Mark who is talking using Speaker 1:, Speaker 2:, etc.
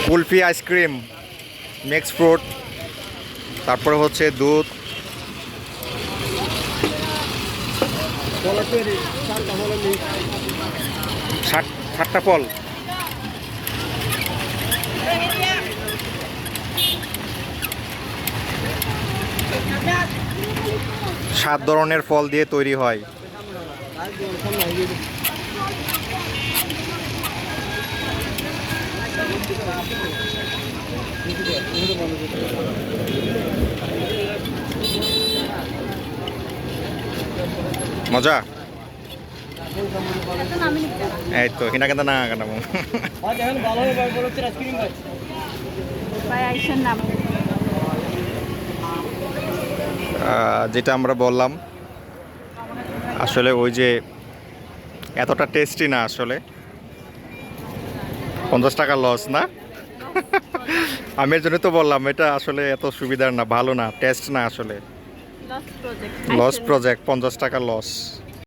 Speaker 1: Kulfi ice cream, mix fruit, তারপরে হচ্ছে দুধ, ষাটটা ফল। সাত ধরনের ফল দিয়ে তৈরি হয়। মজা। এই তো কিনা কেন না কেন যেটা আমরা বললাম আসলে ওই যে এতটা টেস্টি না আসলে। 50 টাকা লস না। আমি এর জন্য তো বললাম এটা আসলে এত সুবিধার না, ভালো না, টেস্ট না আসলে। লস প্রজেক্ট, 50 টাকা লস।